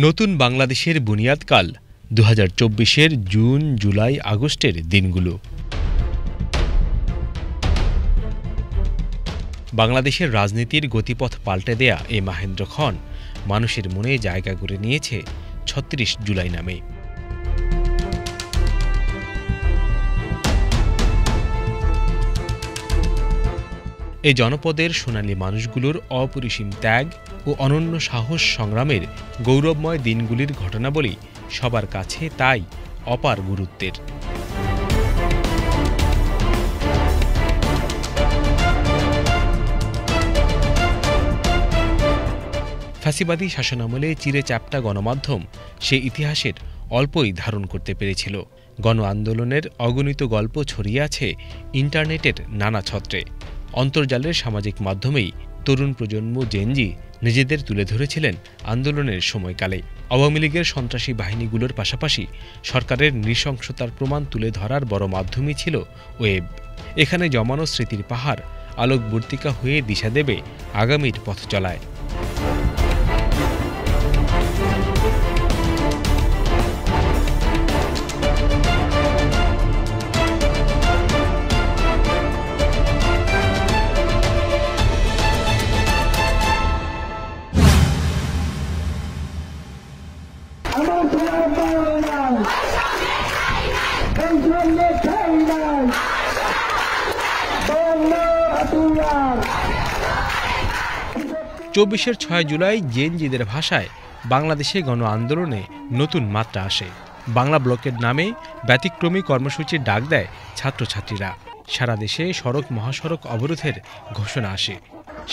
নতুন বাংলাদেশের বুনিয়াদকাল 2024-এর জুন, জুলাই, আগস্টের দিনগুলো। বাংলাদেশের রাজনীতির গতিপথ পাল্টে দেয়া এই মাহেন্দ্রক্ষণ মানুষের মনে জায়গা করে নিয়েছে ৩৬ জুলাই নামে। এই জনপদের সোনালী মানুষগুলোর অপরিসীম ত্যাগ ও অনন্য সাহস সংগ্রামের গৌরবময় দিনগুলির ঘটনাবলী সবার কাছে তাই অপার গুরুত্বের। ফ্যাসিবাদী শাসনামলে চিরে চ্যাপ্টা গণমাধ্যম সে ইতিহাসের অল্পই ধারণ করতে পেরেছিল। গণ আন্দোলনের অগণিত গল্প ছড়িয়ে আছে ইন্টারনেটের নানা ছত্রে। অন্তর্জালের সামাজিক মাধ্যমেই তরুণ প্রজন্ম জেনজি নিজেদের তুলে ধরেছিলেন আন্দোলনের সময়কালে। আওয়ামী লীগের সন্ত্রাসী বাহিনীগুলোর পাশাপাশি সরকারের নৃশংসতার প্রমাণ তুলে ধরার বড় মাধ্যমই ছিল ওয়েব। এখানে জমানো স্মৃতির পাহাড় আলোকবর্তিকা হয়ে দিশা দেবে আগামীর পথ চলায়। চব্বিশের ৬ জুলাই জেনজিদের ভাষায় বাংলাদেশে গণ আন্দোলনে নতুন মাত্রা আসে। বাংলা ব্লকেড নামে ব্যতিক্রমী কর্মসূচির ডাক দেয় ছাত্রছাত্রীরা। সারা দেশে সড়ক মহাসড়ক অবরোধের ঘোষণা আসে।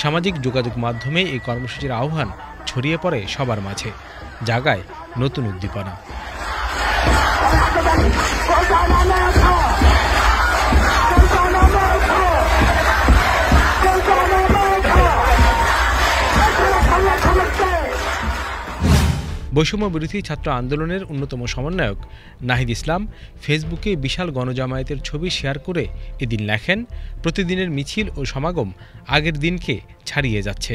সামাজিক যোগাযোগ মাধ্যমে এই কর্মসূচির আহ্বান ছড়িয়ে পড়ে সবার মাঝে, জাগায় নতুন উদ্দীপনা। বৈষম্য বিরোধী ছাত্র আন্দোলনের অন্যতম সমন্বয়ক নাহিদ ইসলাম ফেসবুকে বিশাল গণজামায়াতের ছবি শেয়ার করে এদিন লেখেন, প্রতিদিনের মিছিল ও সমাগম আগের দিনকে ছাড়িয়ে যাচ্ছে।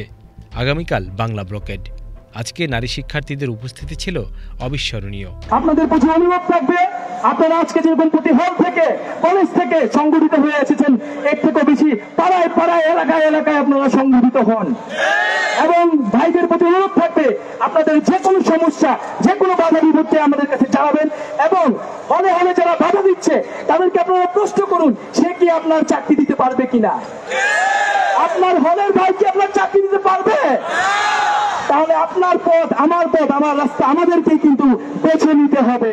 আগামীকাল বাংলা ব্লকেড। আজকে নারী শিক্ষার্থীদের উপস্থিতি ছিল অবিস্মরণীয়। আপনাদের প্রতি অনুরোধ থাকবে, আপনারা আজকে যেরকম প্রতি হল থেকে কলেজ থেকে সংগঠিত হয়ে এসেছেন, এর থেকে বেশি পাড়ায় পাড়ায় এলাকায় এলাকায় আপনারা সংগঠিত হন। এবং ভাইদের প্রতি অনুরোধ থাকবে, আপনাদের যে কোনো সমস্যা, যে কোনো বাধা বিপত্তি আমাদের কাছে জানাবেন। এবং হলে হলে যারা বাধা দিচ্ছে তাদেরকে আপনারা প্রশ্ন করুন, সে কি আপনার চাকরি দিতে পারবে কিনা। আপনার হলের ভাই কি আপনার চাকরি দিতে পারবে? তাহলে আপনার পথ, আমার রাস্তা আমাদেরকে কিন্তু বেছে নিতে হবে।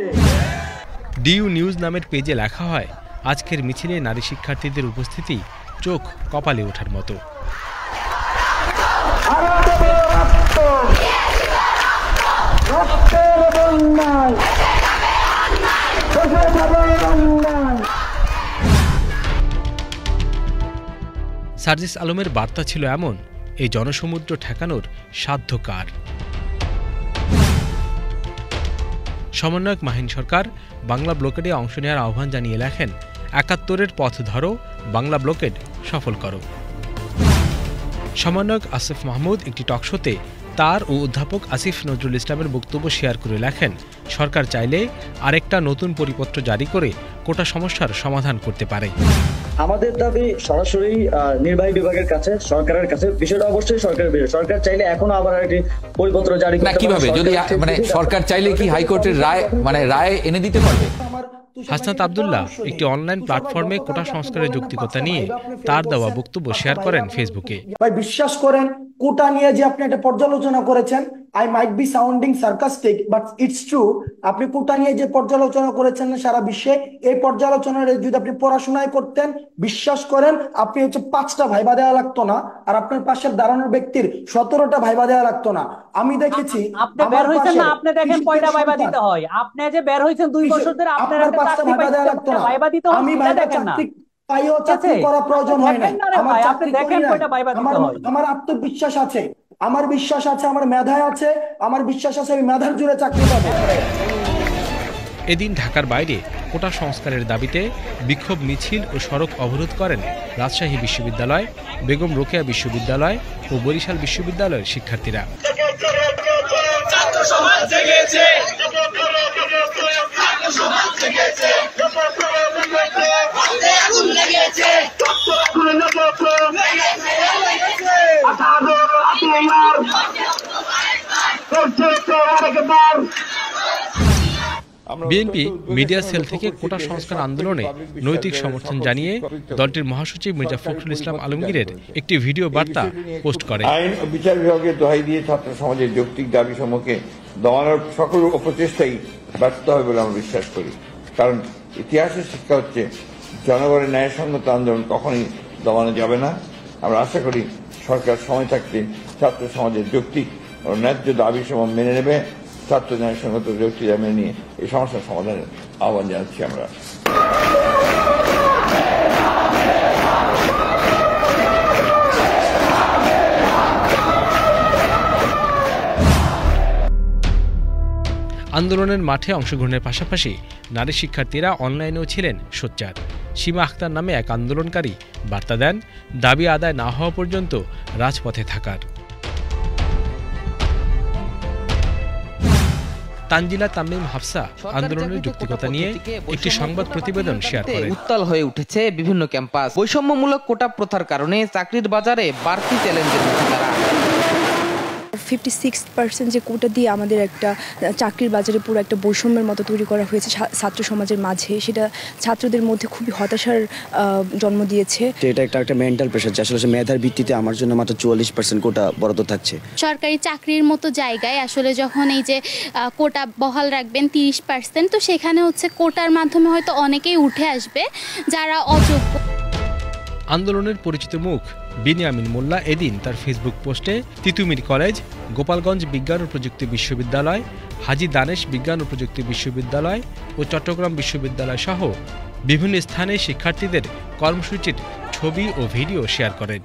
ডিইউ নিউজ নামের পেজে লেখা হয়, আজকের মিছিলে নারী শিক্ষার্থীদের উপস্থিতি চোখ কপালে ওঠার মতো। সার্জিস আলমের বার্তা ছিল এমন, এই জনসমুদ্র ঠেকানোর সাধ্য কার? সমন্বয়ক মাহিন সরকার বাংলা ব্লকেডে অংশ নেওয়ার আহ্বান জানিয়ে লেখেন, ৭১-এর পথ ধরো, বাংলা ব্লকেড সফল করো। সমন্বয়ক আসিফ মাহমুদ একটি টকশোতে তার ও অধ্যাপক আসিফ নজরুল ইসলামের বক্তব্য শেয়ার করে লেখেন, সরকার চাইলে আরেকটা নতুন পরিপত্র জারি করে কোটা সমস্যার সমাধান করতে পারে। আমাদের দাবি সরাসরি নির্বাহী বিভাগের কাছে, সরকারের কাছে। বিষয়টা অবশ্যই সরকারের বিষয়। সরকার চাইলে এখন আবার একটি পরিপত্র জারি করতে পারে। কিভাবে, যদি মানে সরকার চাইলে কি হাইকোর্টের রায় রায় এনে দিতে পারবে? হাসনাত আব্দুল্লাহ একটি অনলাইন প্ল্যাটফর্মে কোটা সংস্কারের যৌক্তিকতা নিয়ে তার দেওয়া বক্তব্য শেয়ার করেন ফেসবুকে। ভাই বিশ্বাস করেন, কোটা নিয়ে যে আপনি একটা পর্যালোচনা করেছেন, I might be sounding sarcastic but it's true. আপনি কোটা নিয়ে যে পর্যালোচনা করেছেন সারা বিশ্বে, এই পর্যালোচনার যদি আপনি পড়াশোনায় করতেন, বিশ্বাস করেন আপনি 5টা ভাইবা দেওয়া লাগতো না, আর আপনার পাশের দাঁড়ানোর ব্যক্তির 17টা ভাইবা দেওয়া লাগতো না। আমি দেখেছি আপনি বের হইছেন না, আপনি দেখেন কয়টা ভাইবা দিতে হয়। আপনি যে বের হইছেন 2 বছর ধরে, আপনার 5টা ভাইবা দেওয়া লাগতো না। ভাইবা দিতে হয়, আমি ভাইবা চাকরি পাইও চাকরি করা প্রয়োজন হয় না। আপনি দেখেন কয়টা ভাইবা দিতে হয়। আমার আত্মবিশ্বাস আছে, আমার বিশ্বাস আছে, আমার মেধায় আছে, আমার বিশ্বাস আছে আমি মেধার জোরে চাকরি পাবো। এদিন ঢাকার বাইরে কোটা সংস্কারের দাবিতে বিক্ষোভ মিছিল ও সড়ক অবরোধ করেন রাজশাহী বিশ্ববিদ্যালয়, বেগম রোকেয়া বিশ্ববিদ্যালয় ও বরিশাল বিশ্ববিদ্যালয়ের শিক্ষার্থীরা। বিএনপি মিডিয়া সেল থেকে কোটা সংস্কার আন্দোলনে নৈতিক সমর্থন জানিয়ে দলটির মহাসচিব মির্জা ফখরুল ইসলাম আলমগীরের একটি ভিডিও বার্তা পোস্ট করে। আইন ও বিচার বিভাগের দোহাই দিয়ে ছাত্র সমাজের যৌক্তিক দাবি সমূহকে দমানোর সকল অপচেষ্টাই ব্যর্থ হবে বলে আমরা বিশ্বাস করি। কারণ ইতিহাসের শিক্ষা হচ্ছে জনগণের ন্যায়সঙ্গত আন্দোলন কখনই দমানো যাবে না। আমরা আশা করি সরকার সময় থাকতে ছাত্র সমাজের যৌক্তিক ও ন্যায্য দাবি সমূহ মেনে নেবে। ছাত্র ন্যায়সঙ্গত যৌক্তিক দাবি মেনে নিয়ে এই সমস্যার সমাধানের আহ্বান জানাচ্ছি আমরা। আন্দোলনের মাঠে অংশগ্রহণের পাশাপাশি নারী শিক্ষার্থীরা অনলাইনেও ছিলেন সোচ্চার। সীমা আক্তার নামে এক আন্দোলনকারী বার্তা দেন দাবি আদায় না হওয়া পর্যন্ত রাজপথে থাকার। তানজিলা তামিম হাফসা আন্দোলনের যৌক্তিকতা নিয়ে একটি সংবাদ প্রতিবেদন শেয়ার করেন। উত্তাল হয়ে উঠেছে বিভিন্ন ক্যাম্পাস। বৈষম্যমূলক কোটা প্রথার কারণে চাকরির বাজারে বাড়তি চ্যালেঞ্জের মুখে তারা। 56% যে কোটা দিয়ে আমাদের একটা চাকরির বাজারে পুরো একটা বৈষম্যের মতো তৈরি করা হয়েছে ছাত্র সমাজের মাঝে, সেটা ছাত্রদের মধ্যে খুবই হতাশার জন্ম দিয়েছে। এটা একটা মেন্টাল প্রেশার যে আসলে মেধার ভিত্তিতে আমার জন্য মাত্র 44% কোটা বরাদ্দ থাকছে। সরকারি চাকরির মতো জায়গায় আসলে যখন এই যে কোটা বহাল রাখবেন 30%, তো সেখানে হচ্ছে কোটার মাধ্যমে হয়তো অনেকেই উঠে আসবে যারা অযোগ্য। আন্দোলনের পরিচিত মুখ বিনিয়ামিন মোল্লা এদিন তার ফেসবুক পোস্টে তিতুমির কলেজ, গোপালগঞ্জ বিজ্ঞান ও প্রযুক্তি বিশ্ববিদ্যালয়, হাজী দানেশ বিজ্ঞান ও প্রযুক্তি বিশ্ববিদ্যালয় ও চট্টগ্রাম বিশ্ববিদ্যালয় সহ বিভিন্ন স্থানে শিক্ষার্থীদের কর্মসূচির ছবি ও ভিডিও শেয়ার করেন।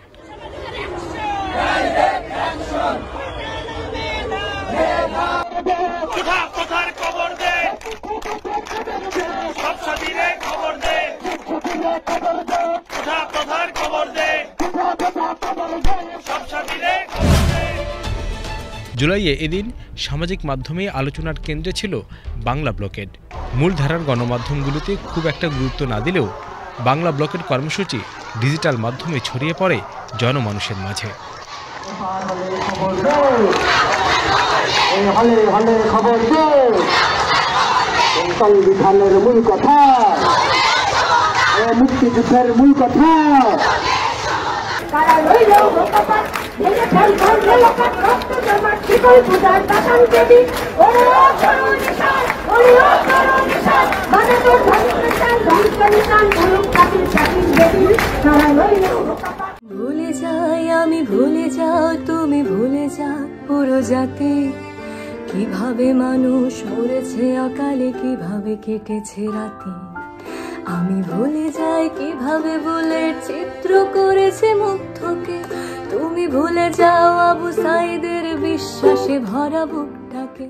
জুলাইয়ে এদিন সামাজিক মাধ্যমে আলোচনার কেন্দ্রে ছিল বাংলা ব্লকেড। মূলধারার গণমাধ্যমগুলোতে খুব একটা গুরুত্ব না দিলেও বাংলা ব্লকেড কর্মসূচি ডিজিটাল মাধ্যমে ছড়িয়ে পড়ে জনমানুষের মাঝে। মুক্তিযুদ্ধের মূল কথা ভুলে যাই আমি, ভুলে যাও তুমি, ভুলে যা পুরো জাতি। কিভাবে মানুষ মরেছে অকালে, কিভাবে কেটেছে রাতে। আমি ভুলে যাই কিভাবে বুলের চিত্র করেছে মুগ্ধকে। তুমি ভুলে যাও আবু সাইদের বিশ্বাসে ভরা বুকটাকে।